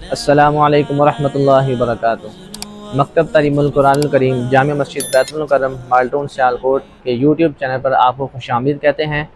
अस्सलामु अलैकुम वरहमतुल्लाहि वबरकातुहू। मकतब तालीमुल कुरानुल करीम जामिया मस्जिद बैतुल मुकर्रम माल्टोन सियालकोट के यूट्यूब चैनल पर आपको खुशामदीद कहते हैं।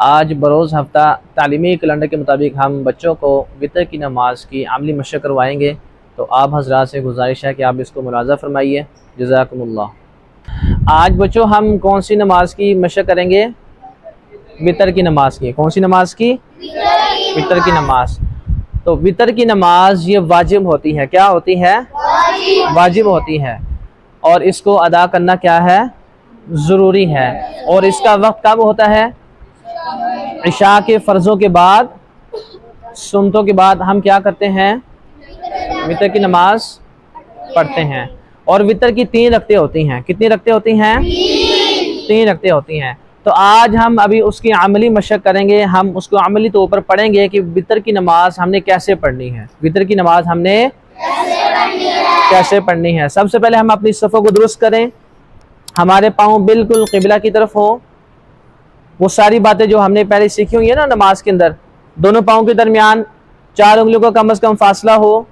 आज बरोज़ हफ्ता तालीमी कैलेंडर के मुताबिक हम बच्चों को वितर की नमाज की अमली मशक़ करवाएंगे। तो आप हज़रात से गुजारिश है कि आप इसको मुलाज़ा फरमाइए। जज़ाकुमुल्लाह। आज बच्चों हम कौन सी नमाज की मशक़ करेंगे? वितर की नमाज की। कौन सी नमाज की? वितर की नमाज। तो वितर की नमाज ये वाजिब होती है। क्या होती है? वाजिब होती है। और इसको अदा करना क्या है? ज़रूरी है। और इसका वक्त कब होता है? इशा के फ़र्ज़ों के बाद, सुन्नतों के बाद हम क्या करते हैं? वितर की नमाज पढ़ते हैं। और वितर की 3 रकतें होती हैं। कितनी रकतें होती हैं? 3 रकतें होती हैं। तो आज हम अभी उसकी अमली मशक़ करेंगे। हम उसको अमली तौर पर पढ़ेंगे कि वितर की नमाज हमने कैसे पढ़नी है। वितर की नमाज हमने कैसे पढ़नी है। सबसे पहले हम अपनी सफ़ों को दुरुस्त करें। हमारे पाँव बिल्कुल क़िबला की तरफ हो। वो सारी बातें जो हमने पहले सीखी हुई है ना नमाज के अंदर, दोनों पाँव के दरमियान 4 उंगलियों का कम से कम फासला हो।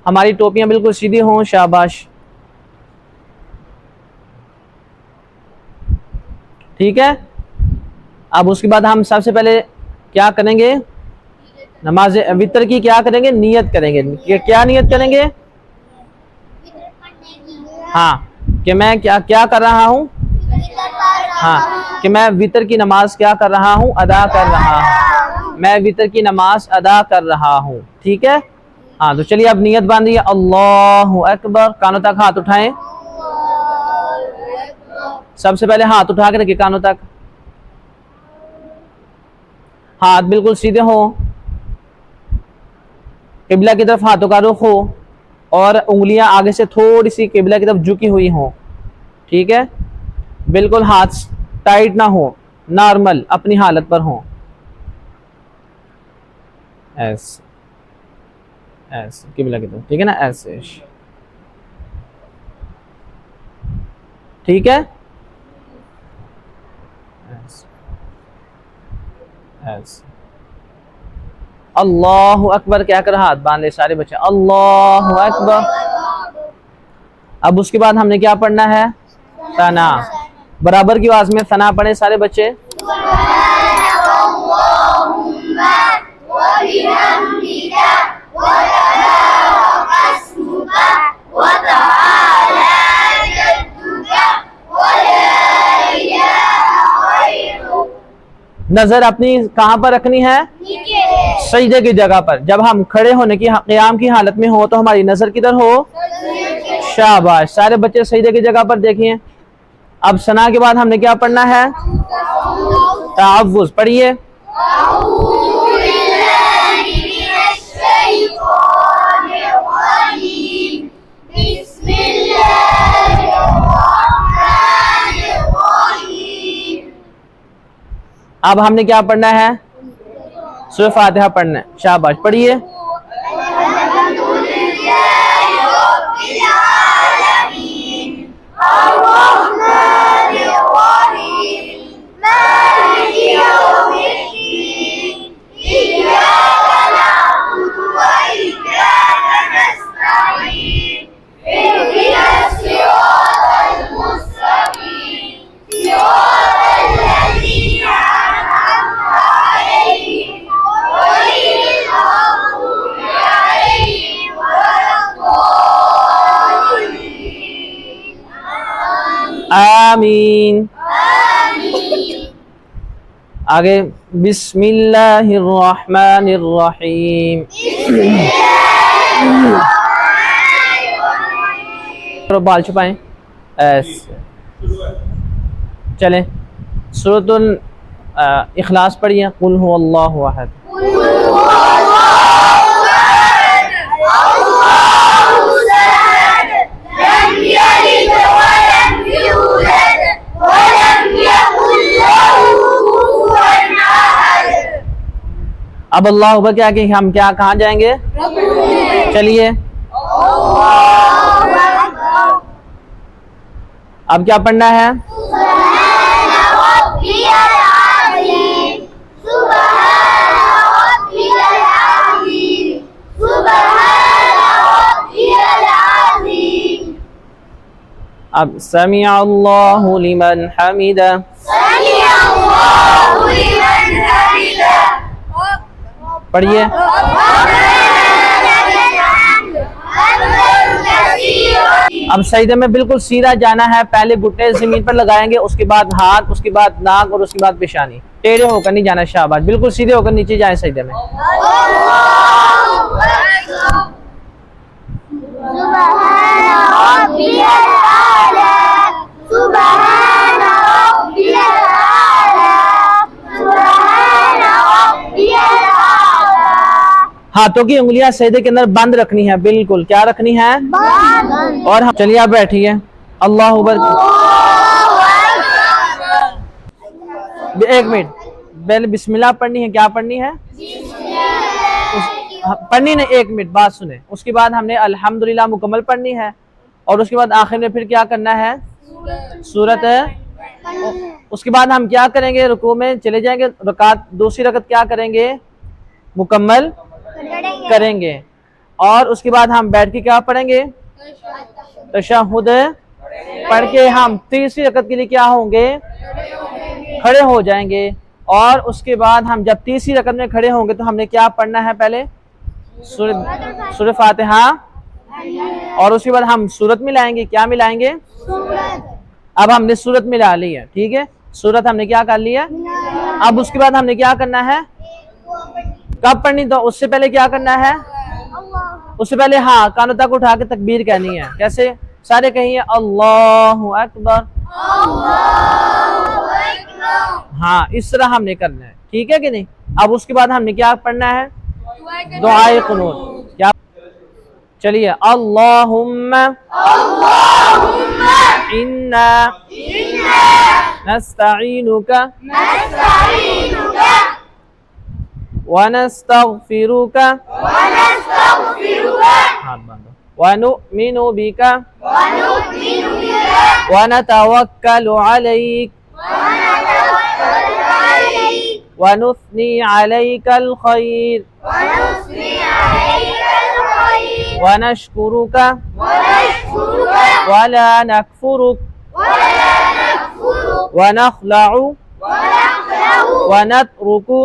हमारी टोपियाँ बिल्कुल सीधी हों। शाबाश, ठीक है। अब उसके बाद हम सबसे पहले क्या करेंगे? नमाज वितर की क्या करेंगे? नियत करेंगे। क्या नियत करेंगे? हाँ, कि मैं क्या क्या कर रहा हूँ? हाँ, कि मैं वितर की नमाज क्या कर रहा हूँ? अदा कर रहा हूँ। मैं वितर की नमाज अदा कर रहा हूँ। ठीक है। हाँ, तो चलिए अब नियत बांधिए। अल्लाहु अकबर। कानों तक हाथ उठाएं। सबसे पहले हाथ उठा के रखिए कानों तक। हाथ बिल्कुल सीधे हो। किबला की तरफ हाथों का रुख हो और उंगलियां आगे से थोड़ी सी किबला की तरफ झुकी हुई हो। ठीक है। बिल्कुल हाथ टाइट ना हो, नॉर्मल अपनी हालत पर हो। ऐसे ऐसे किबला की तरफ। ठीक है ना? ऐसे। ठीक है। ऐसे। अल्लाहु अकबर क्या कर हाथ बांधे सारे बच्चे। अल्लाहु अकबर। अब उसके बाद हमने क्या पढ़ना है? सना। बराबर की आवाज में सना पढ़े सारे बच्चे। नजर अपनी कहाँ पर रखनी है? सजदे की जगह पर। जब हम खड़े होने की क़याम की हालत में हो तो हमारी नजर किधर हो? शाबाश, सारे बच्चे सजदे की जगह पर देखिए। अब सना के बाद हमने क्या पढ़ना है? तावुज़ पढ़िए। अब हमने क्या पढ़ना है? सूरह फातिहा पढ़ना है। शाबाश, पढ़िए। आमीन। आगे बिस्मिल्लाहिर्रहमानिर्रहीम। बाल छुपाएं। ऐसे चलें। सूरतुल इखलास पढ़िए। कुल हुवल्लाहु अहद। अब अल्लाह अकबर क्या कि हम क्या कहाँ जाएंगे? चलिए। अब क्या पढ़ना है? अब समिअ अल्लाहु लिमन हमिदा, पढ़िए। अब सजदे में बिल्कुल सीधा जाना है, पहले घुटने जमीन पर लगाएंगे, उसके बाद हाथ, उसके बाद नाक और उसके बाद पेशानी। टेढ़े होकर नहीं जाना, शाबाश, बिल्कुल सीधे होकर नीचे जाए सजदे में। हाथों की उंगलियां सजदे के अंदर बंद रखनी है, बिल्कुल क्या रखनी है, बंद। और हम चलिए आप बैठिए। अल्लाह अकबर। एक मिनट, पहले बिस्मिल्लाह पढ़नी है। क्या पढ़नी है? पढ़नी नहीं, एक मिनट बात सुने। उसके बाद हमने अल्हम्दुलिल्लाह मुकम्मल पढ़नी है, और उसके बाद आखिर में फिर क्या करना है, सूरत है। उसके बाद हम क्या करेंगे, रुकू में चले जाएंगे, रकात दूसरी रकत क्या करेंगे, मुकम्मल करेंगे। और उसके बाद हम बैठ के क्या पढ़ेंगे, तशहुद पढ़ के हम तीसरी रकत के लिए क्या होंगे, खड़े हो जाएंगे। और उसके बाद हम जब तीसरी रकत में खड़े होंगे तो हमने क्या पढ़ना है, पहले सूरह फातिहा, और उसके बाद हम सूरत मिलाएंगे। क्या मिलाएंगे? अब हमने सूरत मिला ली है, ठीक है, सूरत हमने क्या कर लिया। अब उसके बाद हमने क्या करना है, कब पढ़नी, तो उससे पहले क्या करना है, उससे पहले हाँ कानों तक उठा के तकबीर कहनी है। कैसे? सारे कहिए अल्लाहु अकबर। हाँ, इस तरह हमने करना है, ठीक है कि नहीं। अब उसके बाद हमने क्या पढ़ना है, दुआए कुनूत। क्या? चलिए, अल्लाहुम्मा इन्ना नस्तईनुका व नस्तगफिरुका व नुमिनु बिका व नतवक्कलु अलैक व नुस्नी अलैकल खैर व नशकुरुका व ला नकफुरुक व नखलउ व नतरुकु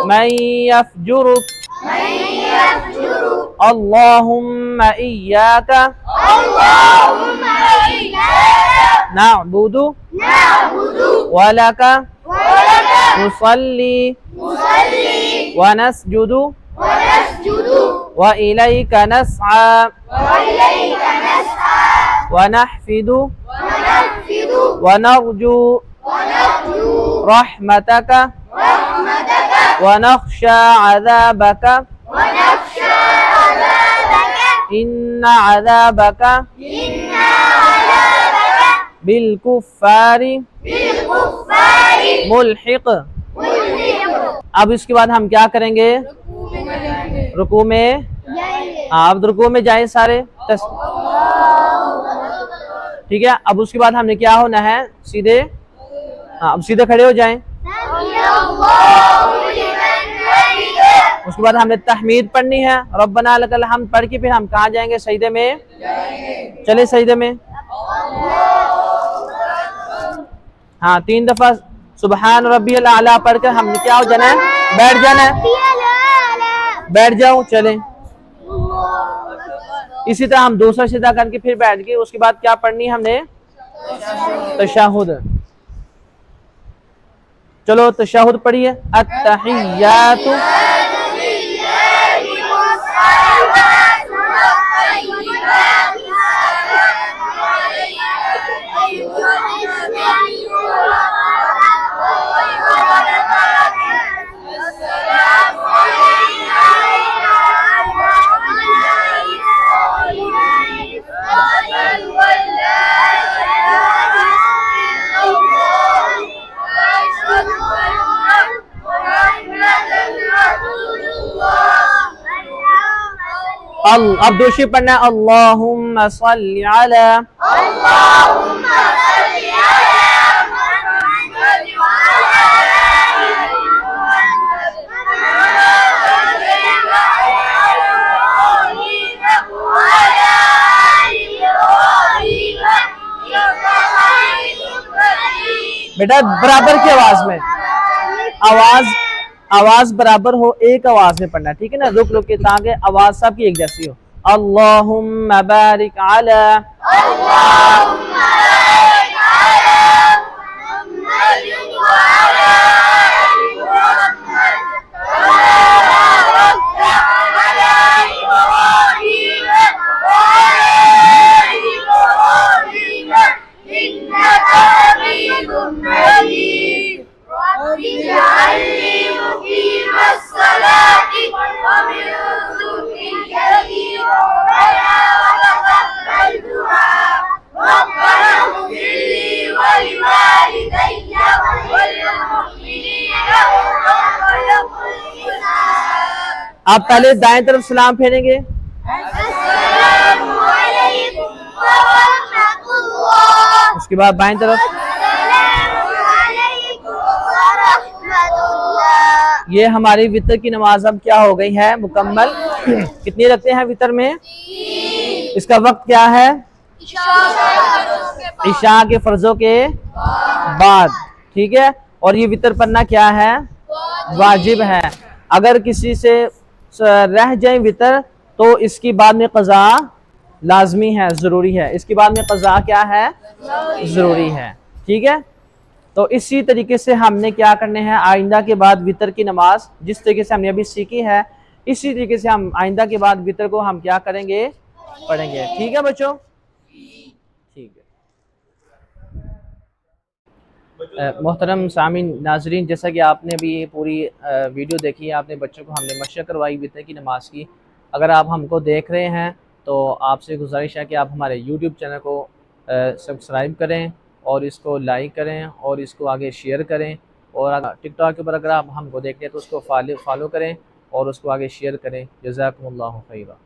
मन यफजुरुक अल्लाहुम्मा इय्याका नअबुदु व लका नुसल्ली व नस्जुदु व इलैका नस्आ व नहफिदु व नरजू रहमतका व नख्शा अज़ाबका इन्ना अज़ाबका बिलकुफ़्फ़ारी मुल्हिक़। अब इसके बाद हम क्या करेंगे, रुकू में, आप रुकू में जाए सारे, ठीक है। अब उसके बाद हमने क्या होना है, सीधे, हाँ अब सीधे खड़े हो जाएं। उसके बाद हमने तहमीद पढ़नी है, रब्बना लकल हम्द पढ़ के फिर हम कहाँ जाएंगे, सजदे में चले, सजदे में हाँ 3 दफा सुबहान रब्बियल आला पढ़ कर हमने क्या हो जाना है, बैठ जाना है। बैठ जाओ, चले। इसी तरह हम दूसरा सीधा करके फिर बैठ गए। उसके बाद क्या पढ़नी है हमने, तशहुद। चलो तशहुद पढ़िए। अत्तहियातु अब दूसरी पढ़ना है, अल्लाहुम्मा सल्ली अला, बेटा बराबर की आवाज में, आवाज बराबर हो, एक आवाज में पढ़ना, ठीक है ना, रुक रुक के, ताकि आवाज सबकी एक जैसी हो। अल्लाहुम्मा बारिक अला, आप पहले दाएं तरफ सलाम फेरेंगे, उसके बाद बाएं तरफ। ये हमारी वितर की नमाज अब क्या हो गई है मुकम्मल। कितनी रखते हैं वितर में? इसका वक्त क्या है? इशा के फर्जों के बाद, ठीक है। और ये वितर पढ़ना क्या है? वाजिब है। अगर किसी से रह जाए वितर तो इसकी बाद में कज़ा लाजमी है, ज़रूरी है। इसके बाद में कज़ा क्या है? ज़रूरी है, ठीक है। तो इसी तरीके से हमने क्या करने हैं, आइंदा के बाद वितर की नमाज जिस तरीके से हमने अभी सीखी है, इसी तरीके से हम आइंदा के बाद वितर को हम क्या करेंगे? पढ़ेंगे, ठीक है बच्चों? ठीक है। मोहतरम सामीन नाजरीन, जैसा कि आपने भी ये पूरी वीडियो देखी है, आपने बच्चों को हमने मशक़ करवाई वितर की नमाज की। अगर आप हमको देख रहे हैं तो आपसे गुजारिश है कि आप हमारे यूट्यूब चैनल को सब्सक्राइब करें और इसको लाइक करें और इसको आगे शेयर करें। और टिकटॉक के ऊपर अगर आप हमको देखते हैं तो उसको फॉलो करें और उसको आगे शेयर करें। जज़ाकुमुल्लाहु खैरा।